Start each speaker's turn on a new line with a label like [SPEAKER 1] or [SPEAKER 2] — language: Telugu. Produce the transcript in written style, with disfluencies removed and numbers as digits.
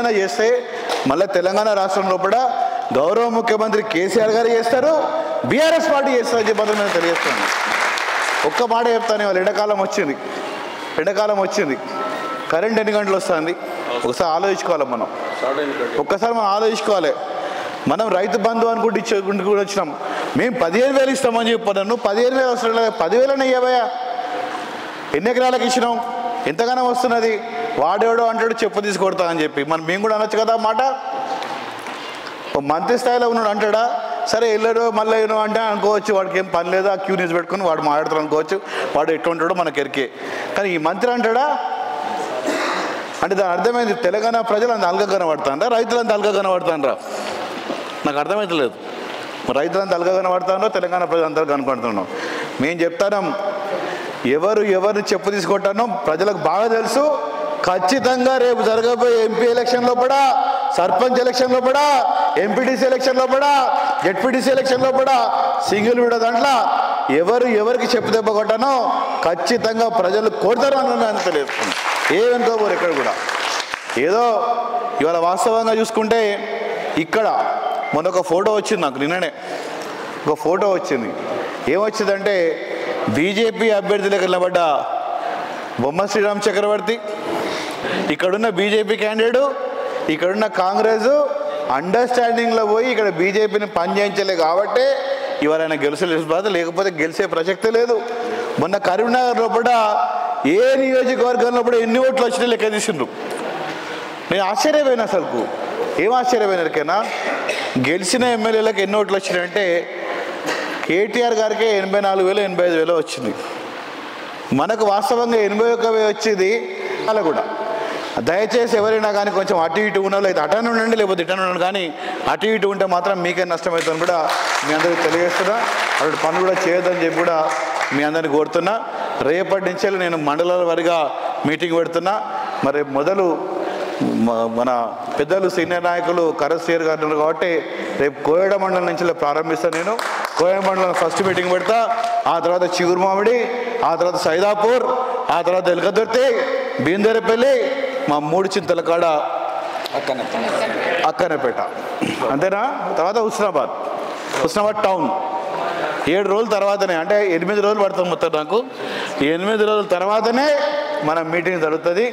[SPEAKER 1] ఏదైనా చేస్తే మళ్ళీ తెలంగాణ రాష్ట్రంలో కూడా గౌరవ ముఖ్యమంత్రి కేసీఆర్ గారు చేస్తారు, బీఆర్ఎస్ పార్టీ చేస్తారని చెప్పి నేను తెలియజేస్తాను. ఒక్క మాట చెప్తాను, వాళ్ళు ఎండాకాలం వచ్చింది, కరెంట్ ఎన్ని గంటలు వస్తుంది ఒకసారి ఆలోచించుకోవాలి. ఒక్కసారి మనం ఆలోచించుకోవాలి. మనం రైతు బంధు అనుకుంటూ కూడా వచ్చినాం, మేము 15,000 ఇస్తామని చెప్పాను. నువ్వు 15,000 అవసరం లేదు, 10,000 ఇవ్వయా. ఎన్ని ఎకరాలకు ఇచ్చినాం, ఎంతగానో వస్తున్నది. వాడేవాడో అంటాడు చెప్పు తీసుకొడతా అని చెప్పి, మేము కూడా అనొచ్చు కదా మాట. మంత్రి స్థాయిలో ఉన్నాడు అంటాడా, సరే వెళ్ళాడు మళ్ళీ ఏమో అంటే అనుకోవచ్చు, వాడికి ఏం పని లేదు, ఆ క్యూ న్యూస్ పెట్టుకుని వాడు మాట్లాడుతాడు అనుకోవచ్చు, వాడు ఎట్లా ఉంటాడో మనకు ఎరికే. కానీ ఈ మంత్రి అంటాడా అంటే దాని అర్థమైంది తెలంగాణ ప్రజలు అంత అల్గా కనబడతానరా, రైతులు అంత అల్గా కనబడతానరా, నాకు అర్థమవుతలేదు. రైతులంతా అల్గా కనబడతానో తెలంగాణ ప్రజలు అంతా కనబడుతున్నాం. మేము చెప్తాం, ఎవరు చెప్పు తీసుకుంటానో ప్రజలకు బాగా తెలుసు. ఖచ్చితంగా రేపు జరగబోయే ఎంపీ ఎలక్షన్లో కూడా, సర్పంచ్ ఎలక్షన్లో కూడా, ఎంపీటీసీ ఎలక్షన్లో కూడా, జెడ్పీటీసీ ఎలక్షన్లో కూడా సింగిల్ విడో దాంట్లో ఎవరికి చెప్పు దెబ్బ కొట్టానో ఖచ్చితంగా ప్రజలు కొడతారు అని తెలియజేస్తున్నాం. ఏమనుకోబోరు ఎక్కడ కూడా. ఏదో ఇవాళ వాస్తవంగా చూసుకుంటే ఇక్కడ మొన్న ఒక ఫోటో వచ్చింది, నాకు నిన్ననే ఒక ఫోటో వచ్చింది. ఏమొచ్చిందంటే బీజేపీ అభ్యర్థులకు నిలబడ్డ బొమ్మ శ్రీరామ్ చక్రవర్తి, ఇక్కడున్న బీజేపీ క్యాండిడేటు, ఇక్కడున్న కాంగ్రెస్ అండర్స్టాండింగ్లో పోయి ఇక్కడ బీజేపీని పనిచేయించలే కాబట్టి ఇవాళ ఆయన గెలిచలేదు, లేకపోతే గెలిచే ప్రసక్తే లేదు. మొన్న కరీంనగర్లో కూడా ఏ నియోజకవర్గంలో కూడా ఎన్ని ఓట్లు వచ్చినాయి లెక్క తీసిండ్రు. నేను ఆశ్చర్యపోయినా, అసలుకు ఏం ఆశ్చర్యపోయినారికైనా గెలిచిన ఎమ్మెల్యేలకు ఎన్ని ఓట్లు వచ్చినాయంటే కేటీఆర్ గారికి 84,000 85,000 వచ్చింది. మనకు వాస్తవంగా 81,000 వచ్చేది. అలా కూడా దయచేసి ఎవరైనా కానీ కొంచెం అటు ఇటు ఉన్న అయితే అటను ఉండండి, లేకపోతే ఇటను ఉండండి, కానీ అటు ఇటు ఉంటే మాత్రం మీకే నష్టమవుతుందని కూడా మీ అందరికీ తెలియజేస్తున్నా. అటు పనులు కూడా చేయొద్దని చెప్పి కూడా మీ అందరిని కోరుతున్నా. రేపటి నుంచి నేను మండలాల వారిగా మీటింగ్ పెడుతున్నా. మరి మొదలు మన పెద్దలు సీనియర్ నాయకులు కరస్టీర్ గారు ఉన్నారు కాబట్టి రేపు కోయడ మండలం నుంచి ప్రారంభిస్తాను. నేను కోయడ మండలం ఫస్ట్ మీటింగ్ పెడతా, ఆ తర్వాత చిగురుమామిడి, ఆ తర్వాత సైదాపూర్, ఆ తర్వాత ఎలకదుర్తి, బీందరపల్లి, మా 3 చింతల కాడ అక్కనపేట, అంతేనా. తర్వాత హుస్నాబాద్ టౌన్. 7 రోజుల తర్వాతనే, అంటే 8 రోజులు పడుతుంది మొత్తం నాకు. 8 రోజుల తర్వాతనే మన మీటింగ్ జరుగుతుంది.